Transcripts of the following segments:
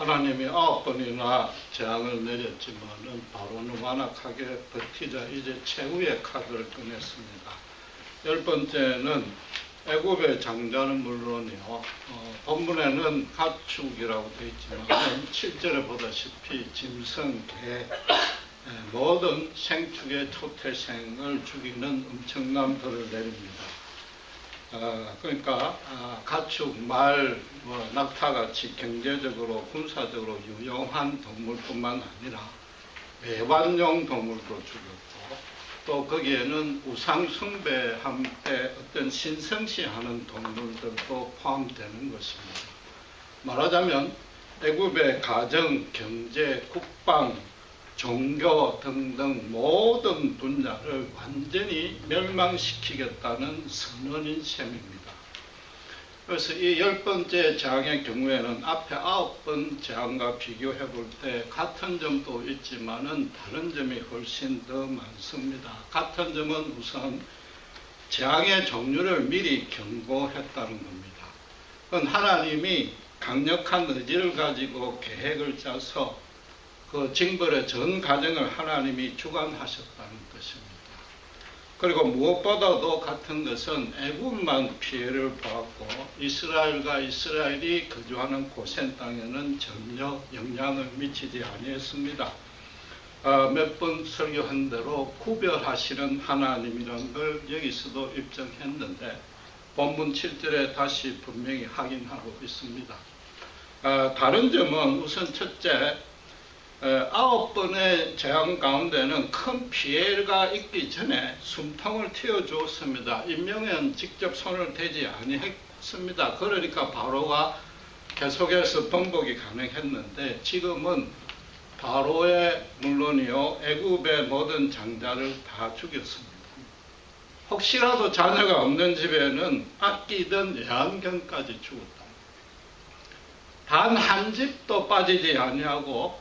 하나님이 9번이나 재앙을 내렸지만은 바로는 완악하게 버티자 이제 최후의 카드를 꺼냈습니다. 10번째는 애굽의 장자는 물론이요, 본문에는 가축이라고 되어 있지만 7절에 보다시피 짐승, 개, 모든 생축의 초태생을 죽이는 엄청난 벌을 내립니다. 그러니까 가축, 말, 낙타같이 경제적으로 군사적으로 유용한 동물뿐만 아니라 애완용 동물도 죽였고, 또 거기에는 우상 숭배함에 어떤 신성시하는 동물들도 포함되는 것입니다. 말하자면 애굽의 가정, 경제, 국방, 종교 등등 모든 분야를 완전히 멸망시키겠다는 선언인 셈입니다. 그래서 이 10번째 재앙의 경우에는 앞에 9번 재앙과 비교해 볼 때 같은 점도 있지만은 다른 점이 훨씬 더 많습니다. 같은 점은 우선 재앙의 종류를 미리 경고했다는 겁니다. 그건 하나님이 강력한 의지를 가지고 계획을 짜서 그 징벌의 전 과정을 하나님이 주관하셨다는 것입니다. 그리고 무엇보다도 같은 것은 애굽만 피해를 보았고 이스라엘과 이스라엘이 거주하는 고센 땅에는 전혀 영향을 미치지 아니했습니다. 몇 번 설교한 대로 구별하시는 하나님이라는 걸 여기서도 입증했는데 본문 7절에 다시 분명히 확인하고 있습니다. 다른 점은 우선 첫째, 9번의 재앙 가운데는 큰 피해가 있기 전에 숨통을 틔워주었습니다. 인명은 직접 손을 대지 아니했습니다. 그러니까 바로가 계속해서 번복이 가능했는데 지금은 바로의 물론이요, 애굽의 모든 장자를 다 죽였습니다. 혹시라도 자녀가 없는 집에는 아끼던 애완견까지 죽었다. 단 한 집도 빠지지 아니하고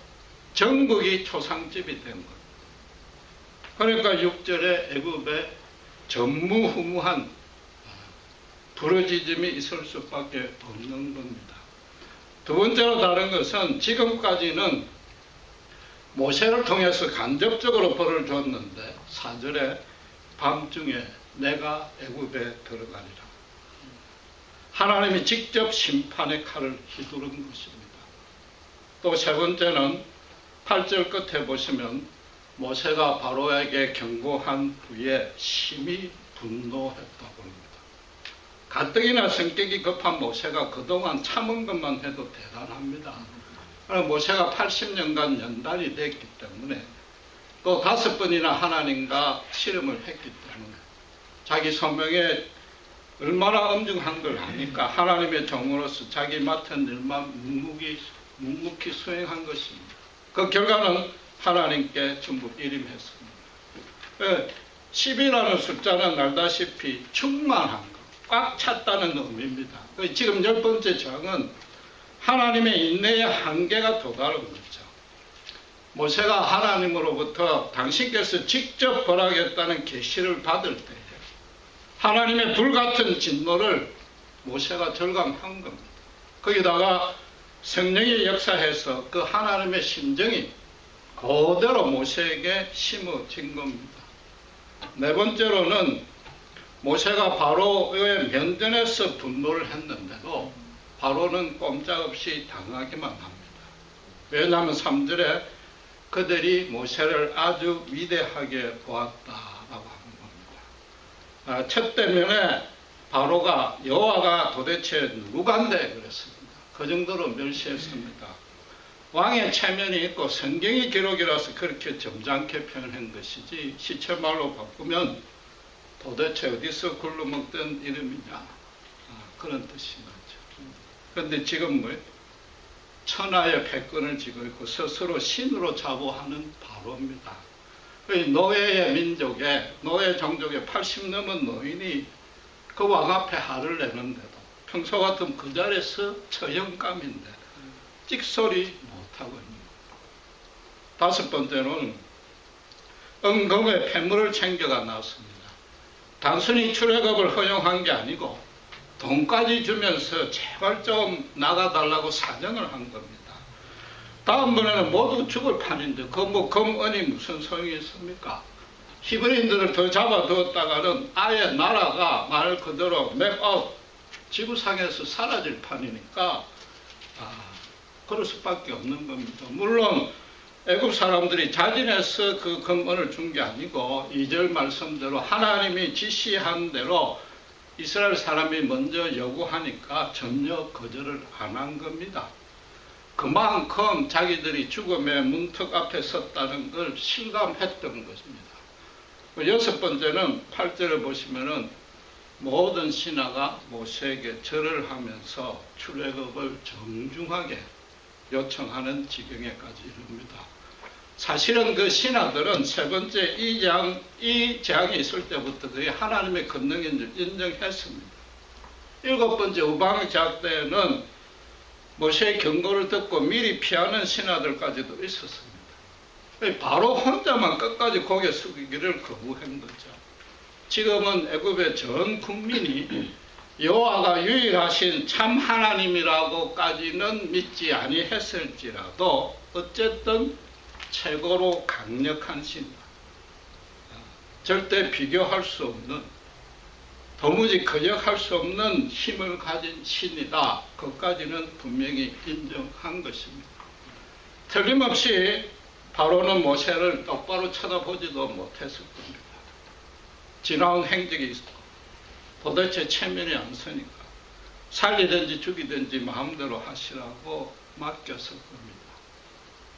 전국이 초상집이 된 것. 그러니까 6절에 애굽에 전무후무한 부르짖음이 있을 수밖에 없는 겁니다. 두 번째로 다른 것은 지금까지는 모세를 통해서 간접적으로 벌을 줬는데 4절에 밤중에 내가 애굽에 들어가리라. 하나님이 직접 심판의 칼을 휘두른 것입니다. 또 세 번째는 8절 끝에 보시면 모세가 바로에게 경고한 후에 심히 분노했다고 합니다. 가뜩이나 성격이 급한 모세가 그동안 참은 것만 해도 대단합니다. 모세가 80년간 연단이 됐기 때문에 또 5번이나 하나님과 실험을 했기 때문에 자기 소명에 얼마나 엄중한 걸 아니까 하나님의 종으로서 자기 맡은 일만 묵묵히 수행한 것입니다. 그 결과는 하나님께 전부 일임했습니다. 10이라는 숫자는 알다시피 충만한 것, 꽉 찼다는 의미입니다. 지금 10번째 장은 하나님의 인내의 한계가 도달한 거죠. 모세가 하나님으로부터 당신께서 직접 벌하겠다는 계시를 받을 때에 하나님의 불같은 진노를 모세가 절감한 겁니다. 거기다가 성령이 역사해서 그 하나님의 심정이 그대로 모세에게 심어진 겁니다. 네 번째로는 모세가 바로의 면전에서 분노를 했는데도 바로는 꼼짝없이 당하기만 합니다. 왜냐하면 3절에 그들이 모세를 아주 위대하게 보았다라고 하는 겁니다. 첫 대면에 바로가 여호와가 도대체 누구간데 그랬습니다. 그 정도로 멸시했습니다. 왕의 체면이 있고 성경의 기록이라서 그렇게 점잖게 표현한 것이지 시체말로 바꾸면 도대체 어디서 굴러먹던 이름이냐, 그런 뜻이 나죠. 그런데 지금 천하의 패권을 쥐고 있고 스스로 신으로 자부하는 바로입니다. 노예의 민족에, 노예 종족에 80 넘은 노인이 그 왕 앞에 화를 내는데도 평소 같으면 그 자리에서 처형감인데 찍소리 못하고 있는 거예요. 5번째로는 은금의 폐물을 챙겨가 나왔습니다. 단순히 출애굽을 허용한 게 아니고 돈까지 주면서 제발 좀 나가달라고 사정을 한 겁니다. 다음번에는 모두 죽을 판인데 그 뭐 검언이 무슨 소용이 있습니까? 히브리인들을 더 잡아두었다가는 아예 나라가 말 그대로 맥아웃 지구상에서 사라질 판이니까 그럴 수밖에 없는 겁니다. 물론 애굽 사람들이 자진해서 그 검언을 준 게 아니고 2절 말씀대로 하나님이 지시한 대로 이스라엘 사람이 먼저 요구하니까 전혀 거절을 안 한 겁니다. 그만큼 자기들이 죽음의 문턱 앞에 섰다는 걸 실감했던 것입니다. 6번째는 8절에 보시면은 모든 신하가 모세에게 절을 하면서 출애굽을 정중하게 요청하는 지경에까지 이릅니다. 사실은 그 신하들은 세 번째 이 재앙이 있을 때부터 그게 하나님의 권능인 줄 인정했습니다. 7번째 우방제약 때에는 모세의 경고를 듣고 미리 피하는 신하들까지도 있었습니다. 바로 혼자만 끝까지 고개 숙이기를 거부한 거죠. 지금은 애굽의 전 국민이 여호와가 유일하신 참 하나님이라고까지는 믿지 아니했을지라도 어쨌든 최고로 강력한 신, 절대 비교할 수 없는, 도무지 거역할 수 없는 힘을 가진 신이다. 그것까지는 분명히 인정한 것입니다. 틀림없이 바로는 모세를 똑바로 쳐다보지도 못했을 겁니다. 지나온 행적이 있고 도대체 체면이 안 서니까 살리든지 죽이든지 마음대로 하시라고 맡겼을 겁니다.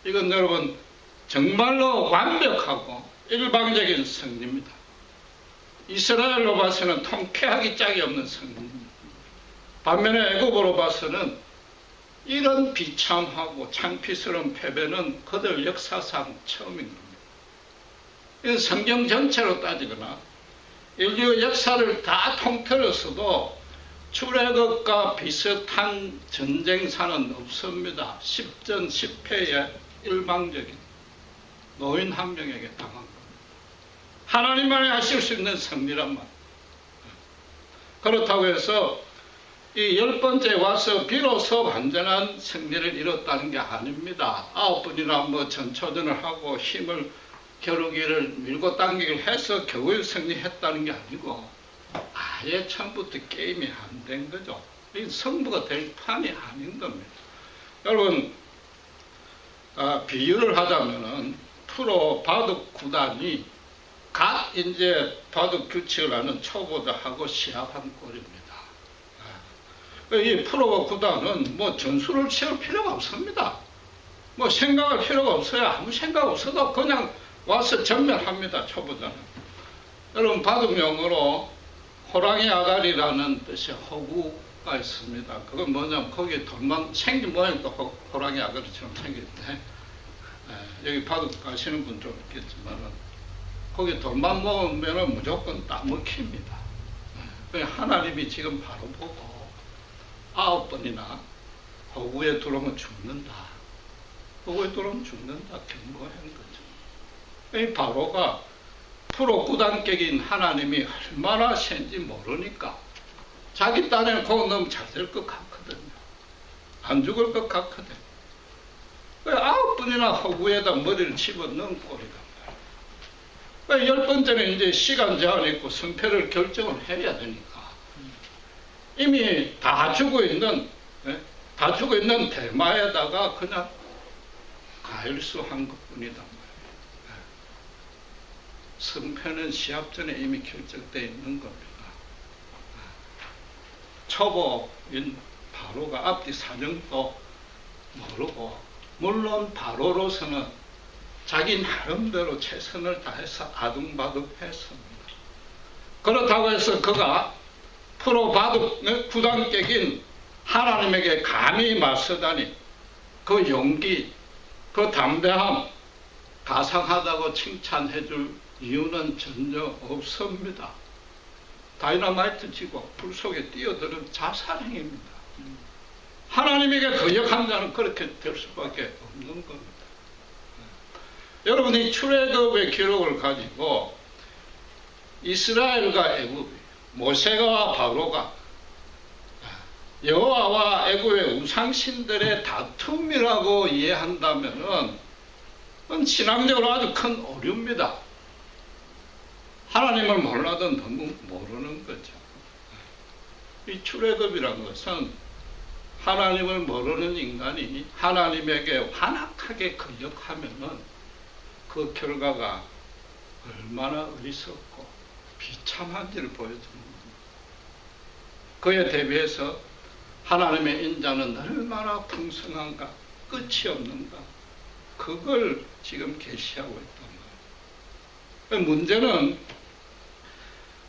이건 여러분 정말로 완벽하고 일방적인 승리입니다. 이스라엘로 봐서는 통쾌하기 짝이 없는 승리입니다. 반면에 애굽으로 봐서는 이런 비참하고 창피스러운 패배는 그들 역사상 처음인 겁니다. 이건 성경 전체로 따지거나 인류 역사를 다 통틀어서도 출애굽과 비슷한 전쟁사는 없습니다. 10전 10패의 일방적인 노인 한 명에게 당한 겁니다. 하나님만이 하실 수 있는 승리란 말입니다. 그렇다고 해서 이 10번째 와서 비로소 완전한 승리를 이뤘다는 게 아닙니다. 9번이나 뭐 전초전을 하고 힘을 겨루기를 밀고 당기기를 해서 겨우 승리했다는 게 아니고 아예 처음부터 게임이 안 된 거죠. 이 승부가 될 판이 아닌 겁니다. 여러분 비유를 하자면은 프로 바둑 구단이 갓 이제 바둑 규칙을 아는 초보자하고 시합한 꼴입니다. 이 프로 구단은 뭐 전술을 채울 필요가 없습니다. 뭐 생각할 필요가 없어요. 아무 생각 없어도 그냥 와서 전멸합니다. 초보자는. 여러분 바둑 용어로 호랑이 아가리라는 뜻의 호구가 있습니다. 그건 뭐냐면 거기에 돌만 생긴 모양도 호랑이 아가리처럼 생겼는데 여기 바둑 가시는 분 좀 있겠지만은 거기 돌만 모으면 무조건 따먹힙니다. 하나님이 지금 바로 보고 9번이나 호구에 들어오면 죽는다. 호구에 들어오면 죽는다. 경고한 거죠. 이 바로가 프로 구단격인 하나님이 얼마나 센지 모르니까 자기 딴에는 그거 너무 잘 될 것 같거든요. 안 죽을 것 같거든. 9번이나 호구에다 머리를 집어넣은 꼴이다. 10번째는 이제 시간 제한이 있고 승패를 결정을 해야 되니까 이미 다 죽어 있는 대마에다가 그냥 가열수한 것뿐이다. 승패는 시합 전에 이미 결정되어 있는 겁니다. 초보인 바로가 앞뒤 사정도 모르고 물론 바로로서는 자기 나름대로 최선을 다해서 아둥바둥했습니다. 그렇다고 해서 그가 프로 바둑 구단격인 하나님에게 감히 맞서다니 그 용기, 그 담대함 가상하다고 칭찬해줄 이유는 전혀 없습니다. 다이너마이트 쥐고 불 속에 뛰어드는 자살행위입니다. 하나님에게 거역한 자는 그렇게 될 수밖에 없는 겁니다. 여러분이 출애굽의 기록을 가지고 이스라엘과 애굽, 모세와 바로가 여호와와 애굽의 우상신들의 다툼이라고 이해한다면은 그건 신앙적으로 아주 큰 오류입니다. 하나님을 몰라도 너무 모르는 거죠. 이 출애굽이라는 것은 하나님을 모르는 인간이 하나님에게 완악하게 거역하면은 그 결과가 얼마나 어리석고 비참한지를 보여주는 겁니다. 그에 대비해서 하나님의 인자는 얼마나 풍성한가, 끝이 없는가, 그걸 지금 계시하고 있단 말이에요. 문제는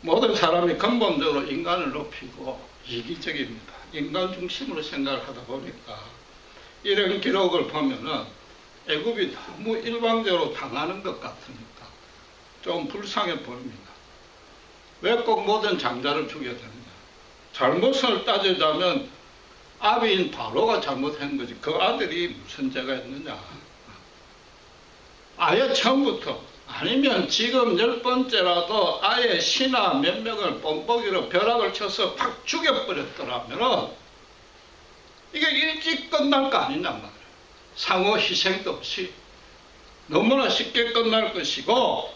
모든 사람이 근본적으로 인간을 높이고 이기적입니다. 인간 중심으로 생각을 하다 보니까 이런 기록을 보면은 애굽이 너무 일방적으로 당하는 것 같으니까 좀 불쌍해 보입니다. 왜 꼭 모든 장자를 죽여야 되느냐? 잘못을 따지자면 아비인 바로가 잘못한 거지 그 아들이 무슨 죄가 있느냐? 아예 처음부터 아니면 지금 10번째라도 아예 신하 몇 명을 뻔뻔기로 벼락을 쳐서 팍 죽여버렸더라면 이게 일찍 끝날 거 아니냔 말이에요. 상호 희생도 없이 너무나 쉽게 끝날 것이고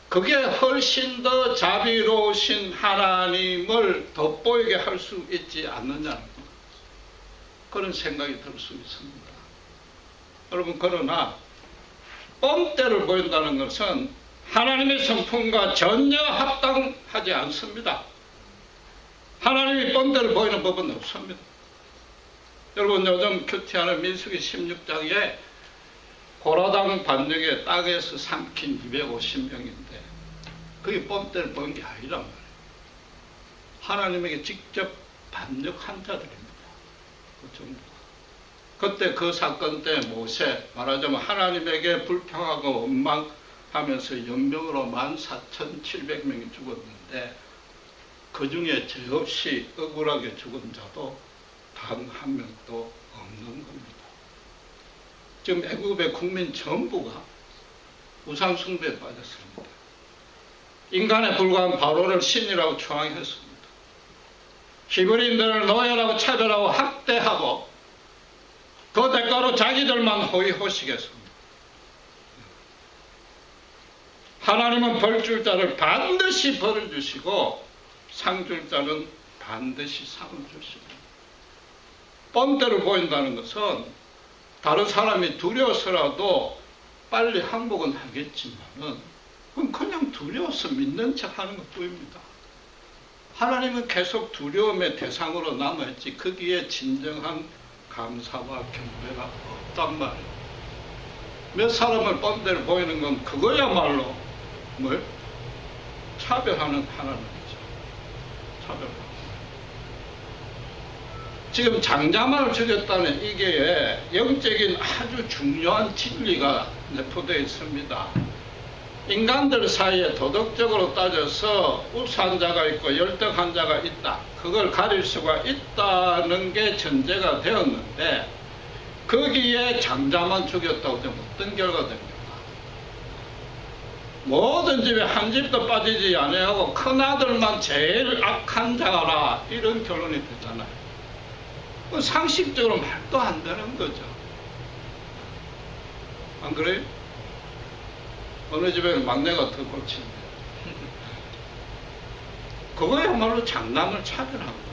그게 훨씬 더 자비로우신 하나님을 돋보이게 할 수 있지 않느냐는 그런 생각이 들 수 있습니다. 여러분, 그러나 뻔때를 보인다는 것은 하나님의 성품과 전혀 합당하지 않습니다. 하나님이 뻔때를 보이는 법은 없습니다. 여러분, 요즘 큐티하는 민수기 16장에 고라당 반역에 땅에서 삼킨 250명인데 그게 뻔때를 보인 게 아니란 말이에요. 하나님에게 직접 반역한 자들입니다. 그 정도가. 그때 그 사건 때 모세, 말하자면 하나님에게 불평하고 원망하면서 연명으로 14,700명이 죽었는데 그 중에 죄 없이 억울하게 죽은 자도 단 한 명도 없는 겁니다. 지금 애굽의 국민 전부가 우상 숭배에 빠졌습니다. 인간에 불과한 바로를 신이라고 추앙했습니다. 히브리인들을 노예라고 차별하고 학대하고 그 대가로 자기들만 호의호식했습니다. 하나님은 벌 줄 자를 반드시 벌을 주시고 상 줄 자는 반드시 상을 주십니다. 뻔때를 보인다는 것은 다른 사람이 두려워서라도 빨리 항복은 하겠지만은 그건 그냥 두려워서 믿는 척 하는 것 뿐입니다. 하나님은 계속 두려움의 대상으로 남아있지 거기에 진정한 감사와 경배가 없단 말이에요. 몇 사람을 뻔때를 보이는 건 그거야말로 뭘? 차별하는 하나님이죠. 차별하는. 지금 장자만을 죽였다는 이게 영적인 아주 중요한 진리가 내포되어 있습니다. 인간들 사이에 도덕적으로 따져서 우수한 자가 있고 열등한 자가 있다. 그걸 가릴 수가 있다는 게 전제가 되었는데 거기에 장자만 죽였다고 되면 어떤 결과가 됩니까? 모든 집에 한 집도 빠지지 아니하고 큰아들만 제일 악한 자라 이런 결론이 되잖아요. 상식적으로 말도 안 되는 거죠. 안 그래요? 어느 집에는 막내가 더 골친데 그거야말로 장남을 차별한 겁니다.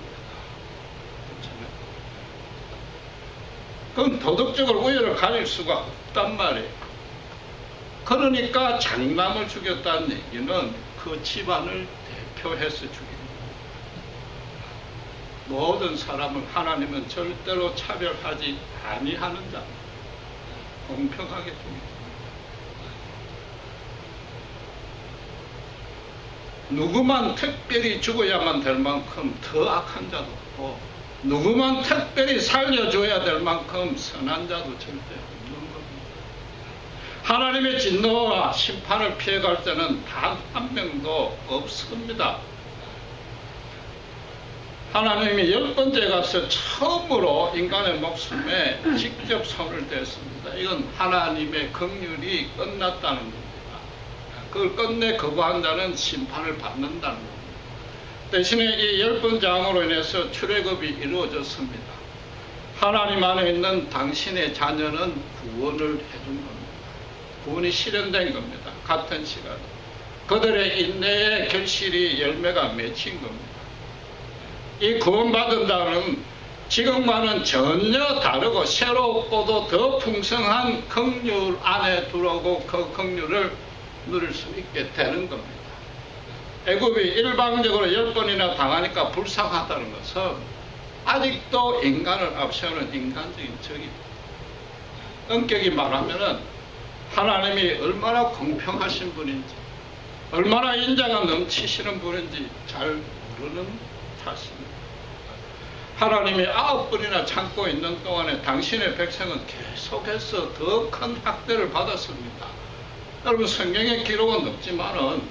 그렇잖아요? 그건 도덕적으로 우열을 가릴 수가 없단 말이에요. 그러니까 장남을 죽였다는 얘기는 그 집안을 대표해서 죽입니다. 모든 사람을 하나님은 절대로 차별하지 아니하는 자, 공평하게 죽입니다. 누구만 특별히 죽어야만 될 만큼 더 악한 자도 없고 누구만 특별히 살려줘야 될 만큼 선한 자도 절대 없는 겁니다. 하나님의 진노와 심판을 피해갈 때는 단 한 명도 없습니다. 하나님이 10번째 가서 처음으로 인간의 목숨에 직접 손을 댔습니다. 이건 하나님의 긍휼이 끝났다는 겁니다. 그걸 끝내 거부한 자는 심판을 받는다는 겁니다. 대신에 이 10번 장으로 인해서 출애굽이 이루어졌습니다. 하나님 안에 있는 당신의 자녀는 구원을 해준 겁니다. 구원이 실현된 겁니다. 같은 시간 그들의 인내의 결실이 열매가 맺힌 겁니다. 이 구원받은다는 지금과는 전혀 다르고 새롭고도 더 풍성한 긍휼 안에 들어오고 그 긍휼을 누릴 수 있게 되는 겁니다. 애굽이 일방적으로 10번이나 당하니까 불쌍하다는 것은 아직도 인간을 앞세우는 인간적인 적입니다. 엄격히 말하면은 하나님이 얼마나 공평하신 분인지, 얼마나 인자가 넘치시는 분인지 잘 모르는 탓입니다. 하나님이 9번이나 참고 있는 동안에 당신의 백성은 계속해서 더 큰 학대를 받았습니다. 여러분, 성경의 기록은 없지만은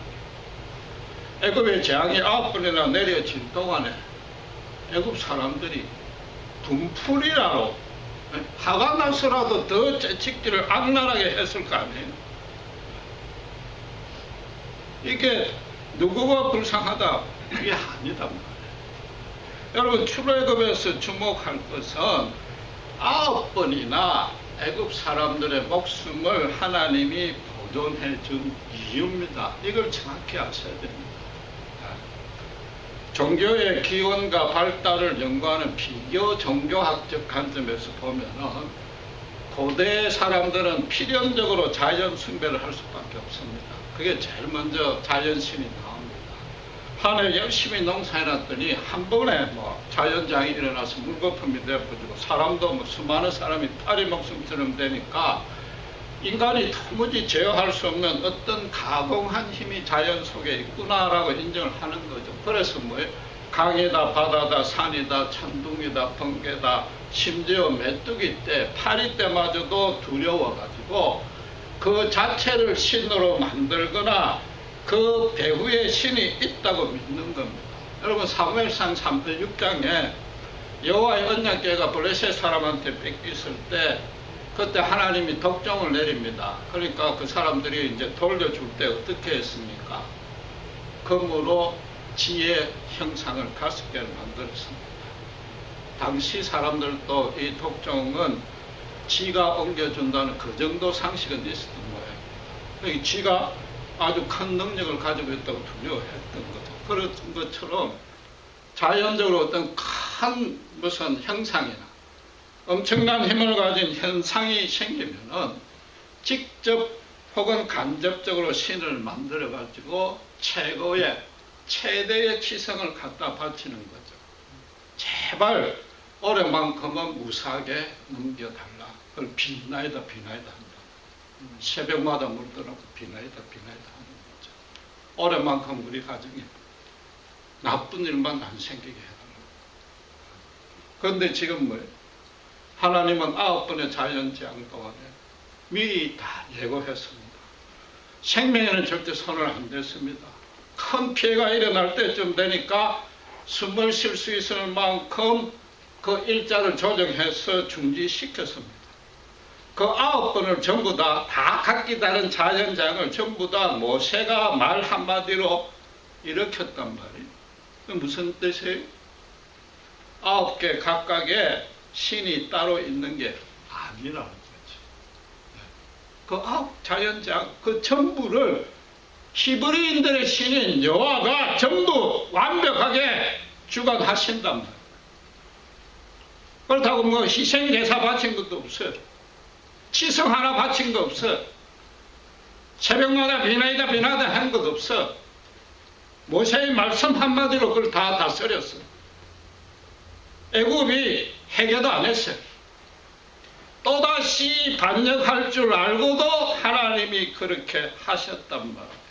애굽의 재앙이 9번이나 내려질 동안에 애굽 사람들이 분풀이라로 화가 나서라도 더 채찍질을 악랄하게 했을 거 아니에요. 이게 누구가 불쌍하다? 그게 아니다 말이에요. 여러분, 출애굽에서 주목할 것은 9번이나 애굽 사람들의 목숨을 하나님이 보존해 준 이유입니다. 이걸 정확히 아셔야 됩니다. 종교의 기원과 발달을 연구하는 비교 종교학적 관점에서 보면은 고대 사람들은 필연적으로 자연 숭배를 할 수밖에 없습니다. 그게 제일 먼저 자연신이 나옵니다. 한 해 열심히 농사해놨더니 한 번에 자연장이 일어나서 물거품이 내어버리고 사람도 수많은 사람이 파리 목숨처럼 되니까 인간이 도무지 제어할 수 없는 어떤 가공한 힘이 자연 속에 있구나라고 인정을 하는 거죠. 그래서 강이다, 바다다, 산이다, 천둥이다, 번개다, 심지어 메뚜기 때, 파리 때마저도 두려워가지고 그 자체를 신으로 만들거나 그 배후에 신이 있다고 믿는 겁니다. 여러분, 사무엘상 6장에 여호와의 언약궤가 블레셋 사람한테 뺏겼을 때 그때 하나님이 독종을 내립니다. 그러니까 그 사람들이 이제 돌려줄 때 어떻게 했습니까? 금으로 지혜 형상을 5개를 만들었습니다. 당시 사람들도 이 독종은 지가 옮겨준다는 그 정도 상식은 있었던 모양입니다. 지가 아주 큰 능력을 가지고 있다고 두려워했던 거죠. 그런 것처럼 자연적으로 어떤 큰 무슨 형상이나 엄청난 힘을 가진 현상이 생기면은 직접 혹은 간접적으로 신을 만들어 가지고 최대의 치성을 갖다 바치는 거죠. 제발 올해만큼은 무사하게 넘겨달라. 그걸 비나이다 한다. 새벽마다 물들어서 비나이다 하는 거죠. 올해만큼 우리 가정에 나쁜 일만 안 생기게 해달라. 그런데 지금 뭐예요? 하나님은 9번의 자연재앙 동안에 미리 다 예고했습니다. 생명에는 절대 손을 안 댔습니다. 큰 피해가 일어날 때쯤 되니까 숨을 쉴 수 있을 만큼 그 일자를 조정해서 중지시켰습니다. 그 9번을 전부 다 각기 다른 자연재앙을 전부 다 모세가 말 한마디로 일으켰단 말이에요. 무슨 뜻이에요? 9개 각각의 신이 따로 있는 게 아니라는 거죠. 그 자연재앙, 그 전부를 히브리인들의 신인 여호와가 전부 완벽하게 주관하신단 말이에요. 그렇다고 희생제사 바친 것도 없어요. 치성 하나 바친 거 없어. 새벽마다 비나이다 한 것도 없어. 모세의 말씀 한마디로 그걸 다 다스렸어. 애굽이 해결도 안 했어요. 또다시 반역할 줄 알고도 하나님이 그렇게 하셨단 말이에요.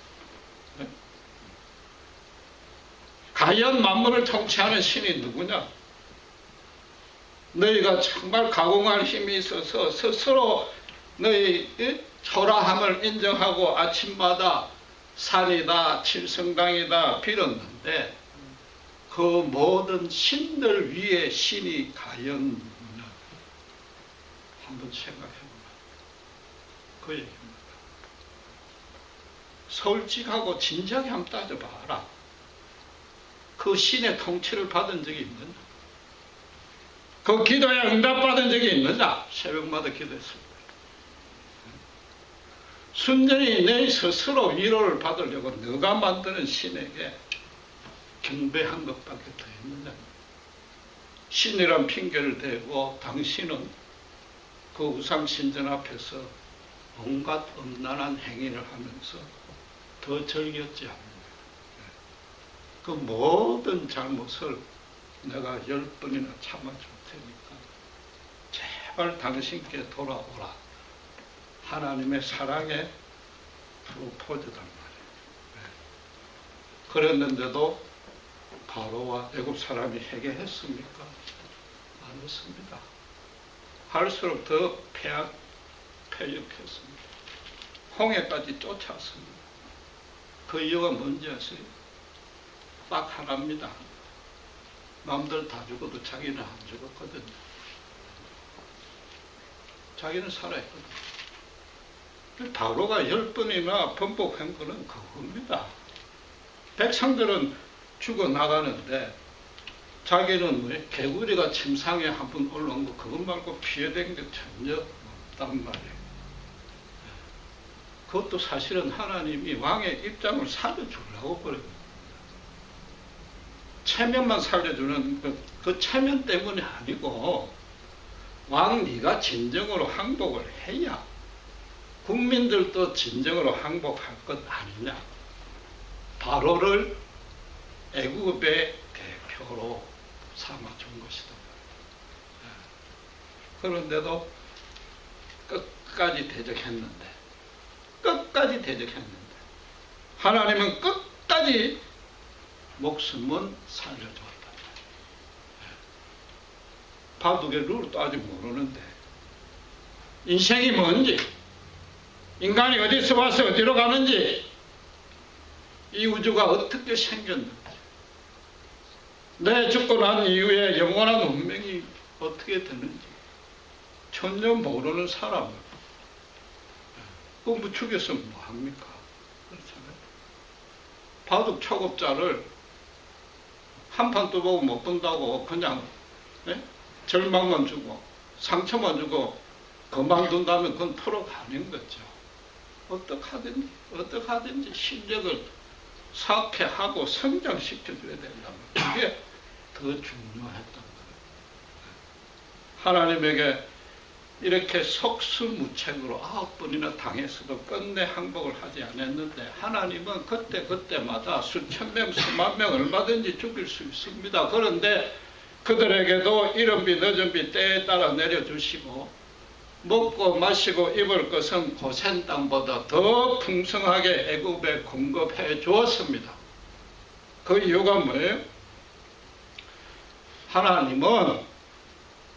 과연 만물을 통치하는 신이 누구냐? 너희가 정말 가공할 힘이 있어서 스스로 너희 초라함을 인정하고 아침마다 산이다, 칠성당이다 빌었는데 그 모든 신들 위에 신이 과연 누구냐? 한번 생각해보라. 그 얘기입니다. 솔직하고 진지하게 한번 따져봐라. 그 신의 통치를 받은 적이 있느냐? 그 기도에 응답받은 적이 있느냐? 새벽마다 기도했습니다. 순전히 내 스스로 위로를 받으려고 너가 만드는 신에게 경배한 것밖에 더 있느냐? 신이란 핑계를 대고 당신은 그 우상신전 앞에서 온갖 음란한 행위를 하면서 더 즐겼지 않느냐? 그 모든 잘못을 내가 10번이나 참아줄 테니까 제발 당신께 돌아오라. 하나님의 사랑의 프로포즈단 말이에요. 그랬는데도 바로와 애굽 사람이 회개했습니까? 안 했습니다. 할수록 더 패역했습니다. 홍해까지 쫓아왔습니다. 그 이유가 뭔지 아세요? 딱 하나입니다. 남들 다 죽어도 자기는 안 죽었거든요. 자기는 살아있거든요. 바로가 10번이나 번복한 거는 그겁니다. 백성들은 죽어나가는데 자기는 개구리가 침상에 한 번 올라온 거 그것 말고 피해된 게 전혀 없단 말이에요. 그것도 사실은 하나님이 왕의 입장을 살려주려고 그래요. 체면만 살려주는 그 체면 때문이 아니고 왕 네가 진정으로 항복을 해야 국민들도 진정으로 항복할 것 아니냐. 바로를 애굽의 대표로 삼아준 것이다. 그런데도 끝까지 대적했는데 하나님은 끝까지 목숨은 살려줬다. 바둑의 룰도 아직 모르는데 인생이 뭔지, 인간이 어디서 와서 어디로 가는지, 이 우주가 어떻게 생겼는지, 내 죽고 난 이후에 영원한 운명이 어떻게 되는지 전혀 모르는 사람을 그 죽여서 뭐합니까? 그렇잖아요. 바둑 초급자를 한판 떠보고 못 본다고 그냥 절망만 주고 상처만 주고 그만둔다면 그건 프로가 아닌 거죠. 어떡하든지 실력을 쌓게하고 성장시켜줘야 된다면 그게 더 중요했단 말이에요. 하나님에게 이렇게 속수무책으로 9번이나 당했어도 끝내 항복을 하지 않았는데 하나님은 그때마다 수천 명, 수만 명 얼마든지 죽일 수 있습니다. 그런데 그들에게도 이른 비 늦은 비 때에 따라 내려주시고 먹고 마시고 입을 것은 고센 땅보다 더 풍성하게 애굽에 공급해 주었습니다. 그 이유가 뭐예요? 하나님은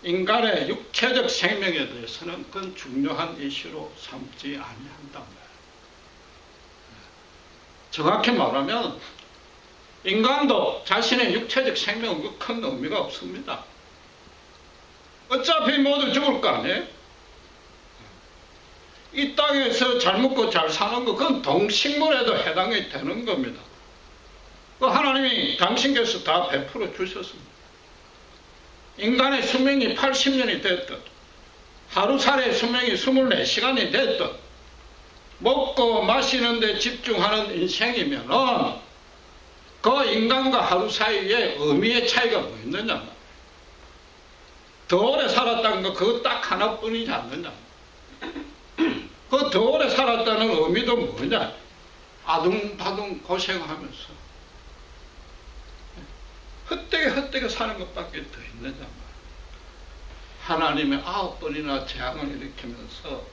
인간의 육체적 생명에 대해서는 그건 중요한 이슈로 삼지 아니한단 말이에요. 정확히 말하면 인간도 자신의 육체적 생명은 큰 의미가 없습니다. 어차피 모두 죽을 거 아니에요? 이 땅에서 잘 먹고 잘 사는 거 그건 동식물에도 해당이 되는 겁니다. 그 하나님이 당신께서 다 베풀어 주셨습니다. 인간의 수명이 80년이 됐든 하루살의 수명이 24시간이 됐든 먹고 마시는 데 집중하는 인생이면은 그 인간과 하루 사이에 의미의 차이가 뭐 있느냐. 더 오래 살았다는 거 그거 딱 하나뿐이지 않느냐. 그 더 오래 살았다는 의미도 뭐냐. 아둥바둥 고생하면서 헛되게 사는 것밖에 더 있느냐 말이야. 하나님의 9번이나 재앙을 일으키면서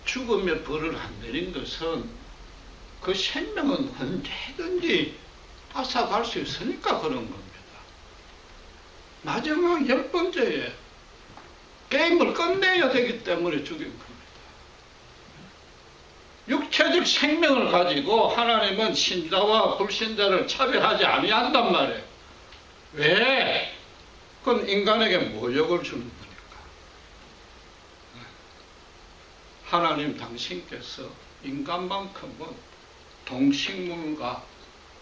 죽음의 벌을 안 내린 것은 그 생명은 언제든지 앗아갈 수 있으니까 그런 겁니다. 마지막 10번째에 게임을 끝내야 되기 때문에 죽인 겁니다. 육체적 생명을 가지고 하나님은 신자와 불신자를 차별하지 아니한단 말이에요. 왜? 그건 인간에게 모욕을 주는 거니까. 하나님 당신께서 인간만큼은 동식물과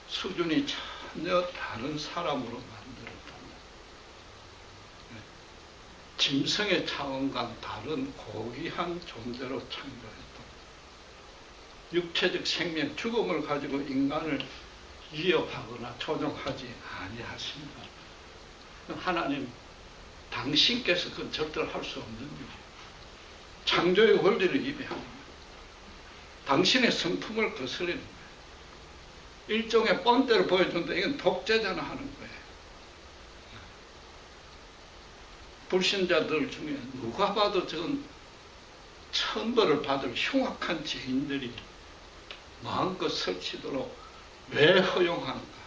수준이 전혀 다른 사람으로 만들었다. 짐승의 차원과는 다른 고귀한 존재로 창조했다. 육체적 생명, 죽음을 가지고 인간을 위협하거나 조종하지 아니하십니다. 하나님, 당신께서 그건 절대로 할 수 없는 일이에요. 창조의 원리를 위배하는 거예요. 당신의 성품을 거스르는 거예요. 일종의 뻔때를 보여준다. 이건 독재자나 하는 거예요. 불신자들 중에 누가 봐도 저건 천벌을 받을 흉악한 죄인들이 마음껏 설치도록 왜 허용하는가?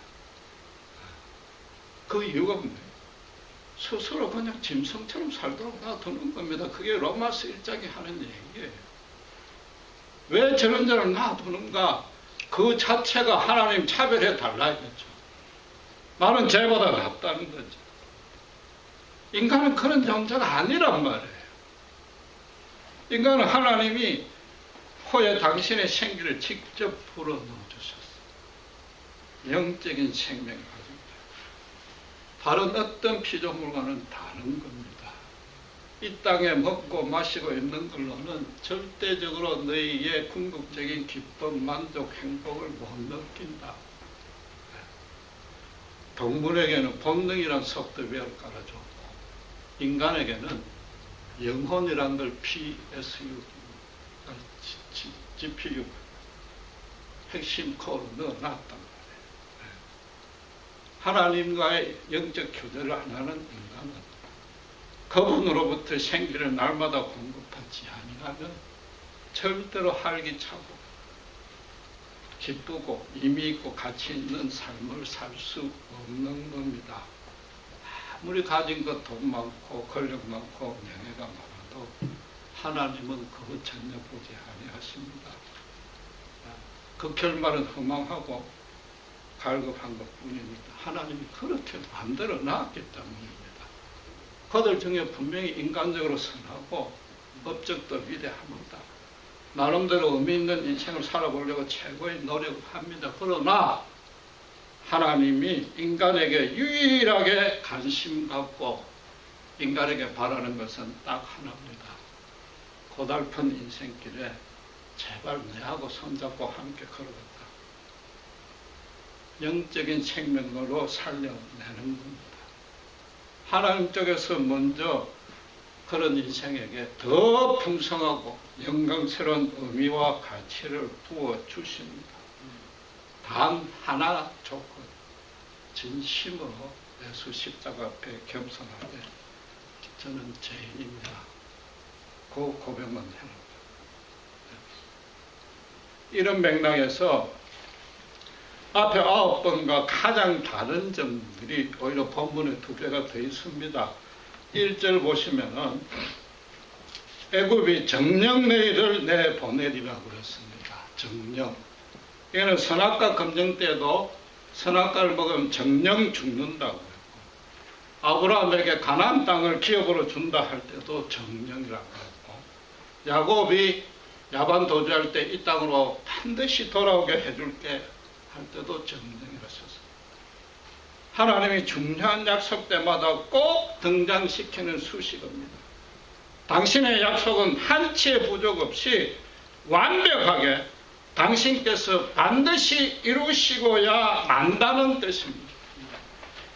그 이유가 뭐예요? 스스로 그냥 짐승처럼 살도록 놔두는 겁니다. 그게 로마서 1장이 하는 얘기예요. 왜 저런 자를 놔두는가? 그 자체가 하나님 차별해 달라야겠죠. 나는 쟤보다 낫다는 거죠. 인간은 그런 존재가 아니란 말이에요. 인간은 하나님이 호에 당신의 생기를 직접 불어넣어 주셨어요. 영적인 생명을 가진 거예요. 다른 어떤 피조물과는 다른 겁니다. 이 땅에 먹고 마시고 있는 걸로는 절대적으로 너희의 궁극적인 기쁨, 만족, 행복을 못 느낀다. 동물에게는 본능이란 소프트웨어를 깔아줬고 인간에게는 영혼이란 걸 PSU, GPU, 핵심 코어로 넣어놨단 말이에요. 하나님과의 영적 교제를 안 하는 인간은 그분으로부터 생기를 날마다 공급하지 아니하면 절대로 활기차고 기쁘고 의미 있고 가치 있는 삶을 살 수 없는 겁니다. 아무리 가진 것 돈 많고 권력 많고 명예가 많아도 하나님은 그것 전혀 보지 아니하십니다. 그 결말은 허망하고 갈급한 것뿐입니다. 하나님이 그렇게 만들어 놨기 때문입니다. 그들 중에 분명히 인간적으로 선하고 업적도 위대합니다. 나름대로 의미 있는 인생을 살아보려고 최고의 노력을 합니다. 그러나 하나님이 인간에게 유일하게 관심 갖고 인간에게 바라는 것은 딱 하나입니다. 고달픈 인생길에 제발 내하고 손잡고 함께 걸어간다. 영적인 생명으로 살려내는 겁니다. 하나님 쪽에서 먼저 그런 인생에게 더 풍성하고 영광스러운 의미와 가치를 부어주십니다. 단 하나 조건, 진심으로 예수 십자가 앞에 겸손하게 저는 죄인입니다. 그 고백만 해라. 이런 맥락에서 앞에 9번과 가장 다른 점들이 오히려 본문에 2배가 더 있습니다. 1절 보시면은 애굽이 정령 너희를 내보내리라고 그랬습니다. 정령. 이거는 선악과 검정 때도 선악과를 먹으면 정령 죽는다고 했고, 아브라함에게 가나안 땅을 기업으로 준다 할 때도 정령이라고 했고, 야곱이 야반 도주할 때 이 땅으로 반드시 돌아오게 해줄게 할 때도 정령이라 썼습니다. 하나님이 중요한 약속 때마다 꼭 등장시키는 수식어입니다. 당신의 약속은 한치의 부족 없이 완벽하게 당신께서 반드시 이루시고야 만다는 뜻입니다.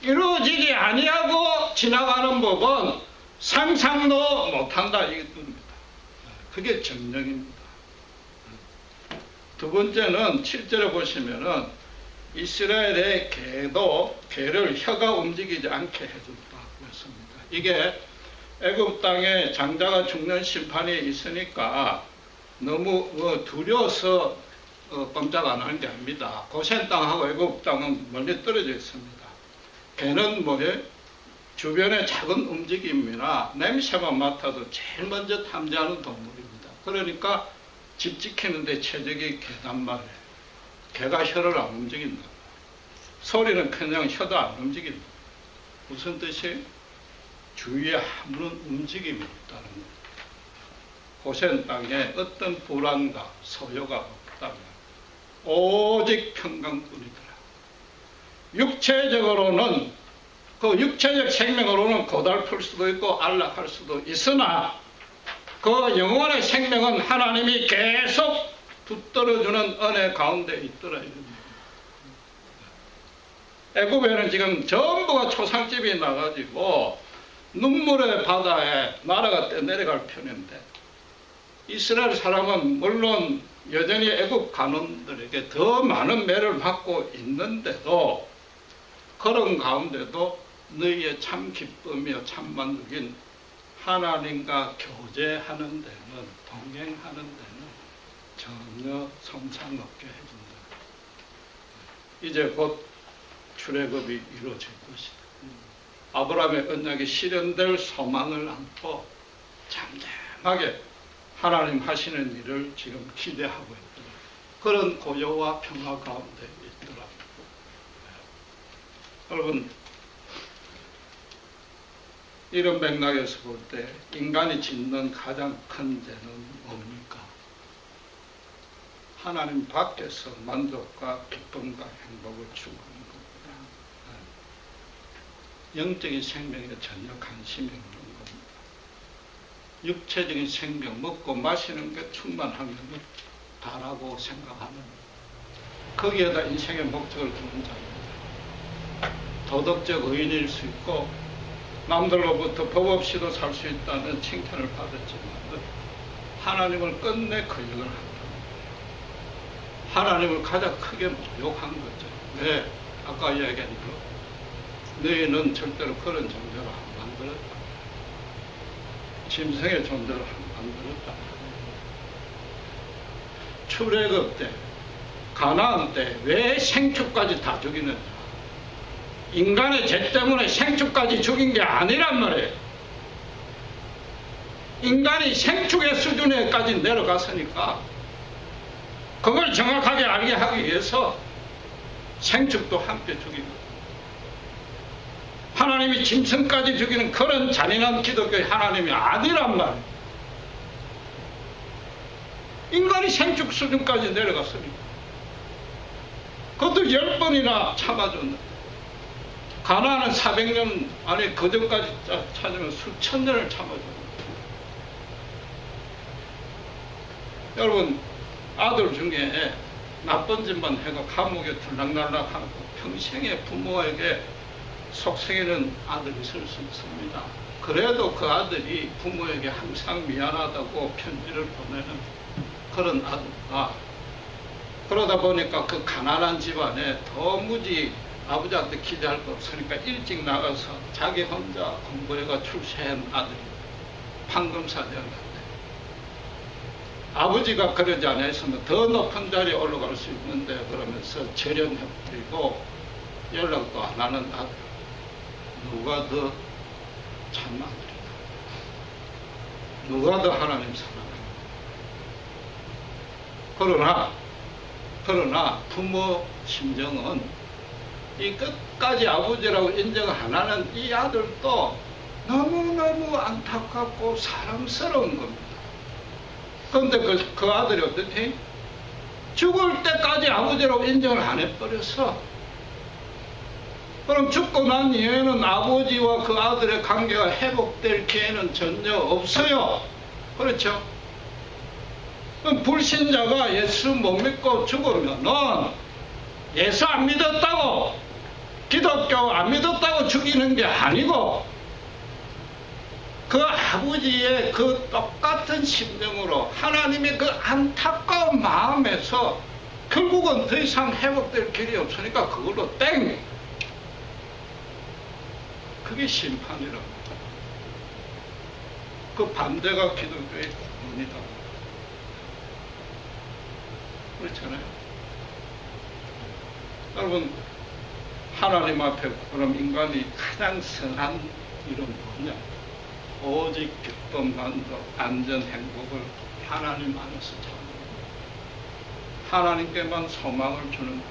이루어지지 아니하고 지나가는 법은 상상도 못한다 이겁니다. 그게 정령입니다. 두 번째는 7절에 보시면은 이스라엘의 개를 혀가 움직이지 않게 해준다고 했습니다. 이게 애굽 땅에 장자가 죽는 심판이 있으니까 너무 두려워서 꼼짝 안 하는 게 아닙니다. 고센 땅하고 애굽 땅은 멀리 떨어져 있습니다. 개는 뭐예요? 주변의 작은 움직임이나 냄새만 맡아도 제일 먼저 탐지하는 동물입니다. 그러니까 집 지키는데 최적의 개단 말이에요. 개가 혀를 안 움직인다. 소리는 그냥 혀도 안 움직인다. 무슨 뜻이에요? 주위에 아무런 움직임이 없다는 거예요. 고센 땅에 어떤 불안과 소요가 없다면 오직 평강뿐이더라. 육체적으로는 그 육체적 생명으로는 고달플 수도 있고 안락할 수도 있으나 그 영혼의 생명은 하나님이 계속 붙들어주는 은혜 가운데 있더라. 애굽에는 지금 전부가 초상집이 나가지고 눈물의 바다에 나라가 떠내려갈 편인데 이스라엘 사람은 물론 여전히 애굽 간원들에게 더 많은 매를 받고 있는데도 그런 가운데도 너희의 참 기쁨이요 참 만족인 하나님과 교제하는 데는 동행하는 데는 전혀 손상 없게 해준다. 이제 곧 출애굽이 이루어질 것이다. 아브라함의 언약이 실현될 소망을 안고 잠잠하게 하나님 하시는 일을 지금 기대하고 있더라. 그런 고요와 평화 가운데 있더라. 여러분, 이런 맥락에서 볼 때 인간이 짓는 가장 큰 죄는 뭡니까? 하나님 밖에서 만족과 기쁨과 행복을 추구하는 겁니다. 영적인 생명에 전혀 관심이 없는 겁니다. 육체적인 생명, 먹고 마시는 게 충만하면 다라고 생각하는, 거기에다 인생의 목적을 두는 자입니다. 도덕적 의인일 수 있고 남들로부터 법 없이도 살 수 있다는 칭찬을 받았지만 하나님을 끝내 거역을 한다. 하나님을 가장 크게 모욕한 거죠. 왜? 아까 이야기한 거. 너희는 절대로 그런 존재로 안 만들었다. 짐승의 존재로 안 만들었다. 출애굽 때, 가나안 때 왜 생축까지 다 죽이느냐? 인간의 죄 때문에 생축까지 죽인 게 아니란 말이에요. 인간이 생축의 수준에까지 내려갔으니까 그걸 정확하게 알게 하기 위해서 생축도 함께 죽이고 하나님이 짐승까지 죽이는 그런 잔인한 기독교의 하나님이 아니란 말이에요. 인간이 생축 수준까지 내려갔으니까 그것도 10번이나 참아줬는데 가나안은 400년 안에 그 전까지 찾으면 수천 년을 참아줬는데 여러분 아들 중에 나쁜 짓만 해가 감옥에 들락날락하고 평생에 부모에게 속썩이는 아들이 있을 수 있습니다. 그래도 그 아들이 부모에게 항상 미안하다고 편지를 보내는 그런 아들과 그러다 보니까 그 가난한 집안에 도무지 아버지한테 기대할 거 없으니까 일찍 나가서 자기 혼자 공부해가 출세한 아들이 판검사 되었는데 아버지가 그러지 않았으면 더 높은 자리에 올라갈 수 있는데 그러면서 절연해버리고 연락도 안 하는 아들. 누가 더 참 아들이다. 누가 더 하나님 사랑하는가. 그러나 부모 심정은 이 끝까지 아버지라고 인정 안 하는 이 아들도 너무너무 안타깝고 사랑스러운 겁니다. 그런데 그 아들이 어떻게? 죽을 때까지 아버지라고 인정을 안 해버려서 그럼 죽고 난 이후에는 아버지와 그 아들의 관계가 회복될 기회는 전혀 없어요. 그렇죠? 그럼 불신자가 예수 못 믿고 죽으면은 예수 안 믿었다고 기독교 안 믿었다고 죽이는 게 아니고 그 아버지의 그 똑같은 심정으로 하나님의 그 안타까운 마음에서 결국은 더 이상 회복될 길이 없으니까 그걸로 땡! 그게 심판이라고. 그 반대가 기독교의 구원이다. 그렇잖아요. 여러분, 하나님 앞에 그럼 인간이 가장 선한 일은 뭐냐? 오직 기쁨, 만족, 안전, 행복을 하나님 안에서 찾는 겁니다. 하나님께만 소망을 주는 겁니다.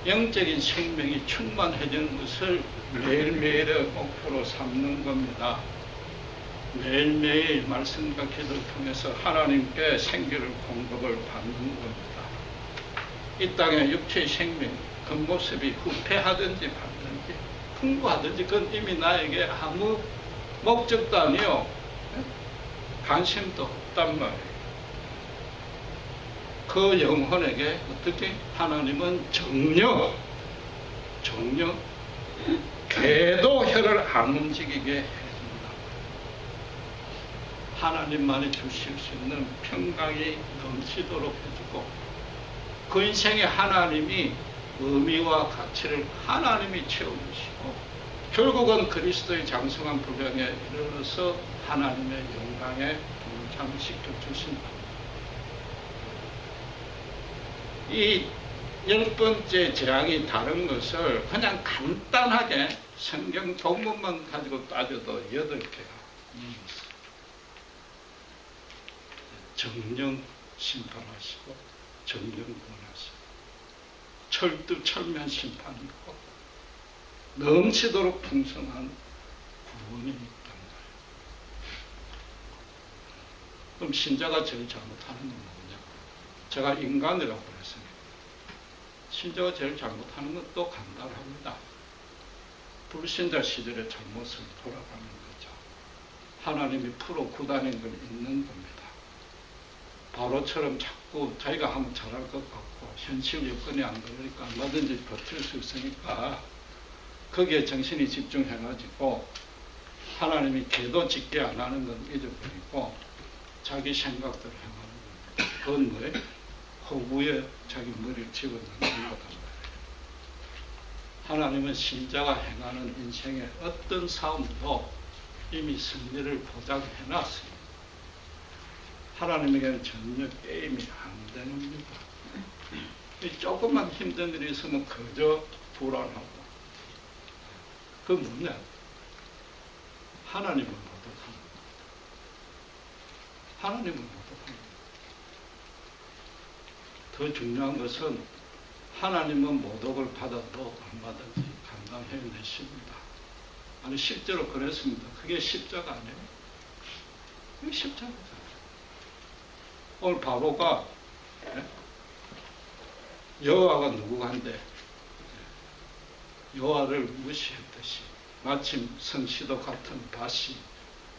영적인 생명이 충만해지는 것을 매일매일의 목표로 삼는 겁니다. 매일매일 말씀과 기도를 통해서 하나님께 생기를 공급을 받는 겁니다. 이 땅에 육체의 생명, 겉모습이 후패하든지 말든지 풍부하든지 그건 이미 나에게 아무 목적도 아니요 관심도 없단 말이에요. 그 영혼에게 어떻게 하나님은 정녕 궤도 혀를 안 움직이게 해준다. 하나님만이 주실 수 있는 평강이 넘치도록 해주고 그 인생에 하나님이 의미와 가치를 하나님이 채워주시고 결국은 그리스도의 장성한 분량에 이르러서 하나님의 영광에 동참시켜 주신다. 이 10번째 재앙이 다른 것을 그냥 간단하게 성경 본문만 가지고 따져도 8개가 있어요. 정령 심판하시고 정령 구원하시고 철두철미한 심판이 있고 넘치도록 풍성한 구원이 있단 말이에요. 그럼 신자가 제일 잘못하는 건 뭐냐? 제가 인간이라고 그랬으니까 신자가 제일 잘못하는 건 또 간단합니다. 불신자 시절의 잘못을 돌아가는 거죠. 하나님이 풀어 굳어낸 걸 잊는 겁니다. 바로처럼 자꾸 자기가 하면 잘할 것 같고 현실 여건이 안 그러니까 얼마든지 버틸 수 있으니까 거기에 정신이 집중해가지고 하나님이 궤도 짙게 안 하는 건 잊어버리고 자기 생각대로 행하는 겁니다. 그건 뭐예요? 허구에 자기 머리를 집어넣는 거다. 하나님은 신자가 행하는 인생의 어떤 싸움도 이미 승리를 보장해놨습니다. 하나님에게는 전혀 게임이 안 됩니다. 조금만 힘든 일이 있으면 그저 불안하고 그 뭐냐? 하나님을 모독하는 겁니다. 하나님을 모독하는 겁니다. 더 중요한 것은 하나님은 모독을 받아도 얼마든지 감당해내십니다. 아니 실제로 그랬습니다. 그게 십자가 아니에요? 그게 십자가잖아요. 오늘 바로가 여호와가 누구간데 여호와를 무시했듯이 마침 성시도 같은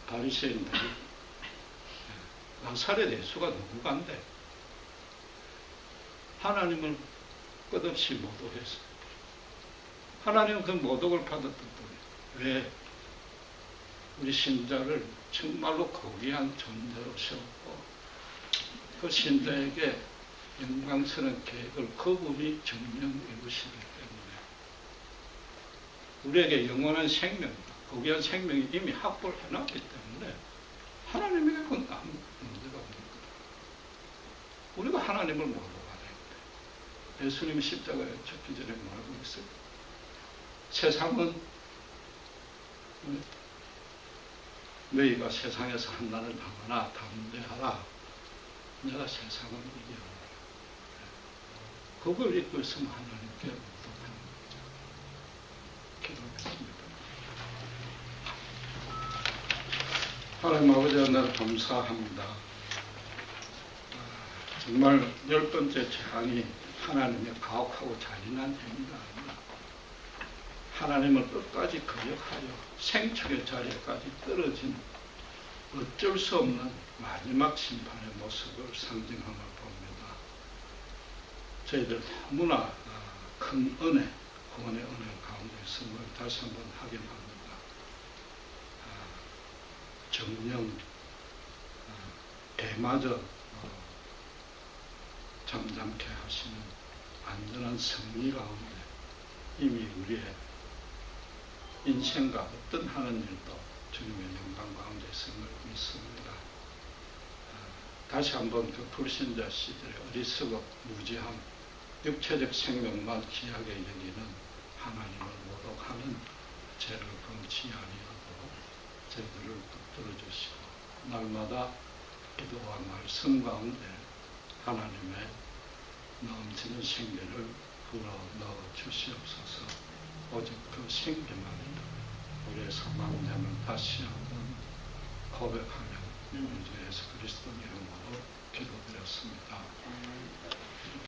바리새인들이 나사렛 예수가 누구간데 하나님을 끝없이 모독했어요. 하나님은 그 모독을 받았던 분이에요. 왜? 우리 신자를 정말로 고귀한 존재로 세웠고 그 신자에게 영광스러운 계획을 그분이 정령 이루시기 때문에 우리에게 영원한 생명, 고귀한 생명이 이미 확보를 해놨기 때문에 하나님에게 그건 아무 문제가 없는 거다. 우리가 하나님을 모독하는 거예요. 예수님이 십자가에 죽기 전에 뭐라고 했어요? 세상은 너희가 세상에서 한나를 당하나 담대하라. 내가 세상을 이겨라. 그걸 잊고 있으면 하나님께 모독하는 거죠. 기도하겠습니다. 하나님 아버지 하나님 감사합니다. 정말 10번째 재앙이 하나님의 가혹하고 잔인한 행위가 아니라 하나님을 끝까지 거역하여 생축의 자리까지 떨어진 어쩔 수 없는 마지막 심판의 모습을 상징함을 봅니다. 저희들 너무나 큰 은혜, 구원의 은혜 가운데 있음을 다시 한번 확인합니다. 정령 개마저 잠잠케 하시는 안전한 승리 가운데 이미 우리의 인생과 어떤 하는 일도 주님의 영광 가운데 있음을 믿습니다. 다시 한번 그 불신자 시절의 어리석음, 무지함, 육체적 생명만 귀하게 여기는 하나님을 모독하는 죄를 범치 아니하도록 저희들을 붙들어 주시고 날마다 기도와 말씀 가운데 하나님의 넘치는 생기를 불어넣어 주시옵소서. 오직 그 생기만이 우리의 사망자를 다시 한번 고백하며 우리 주 예수 그리스도 이름으로 기도드렸습니다.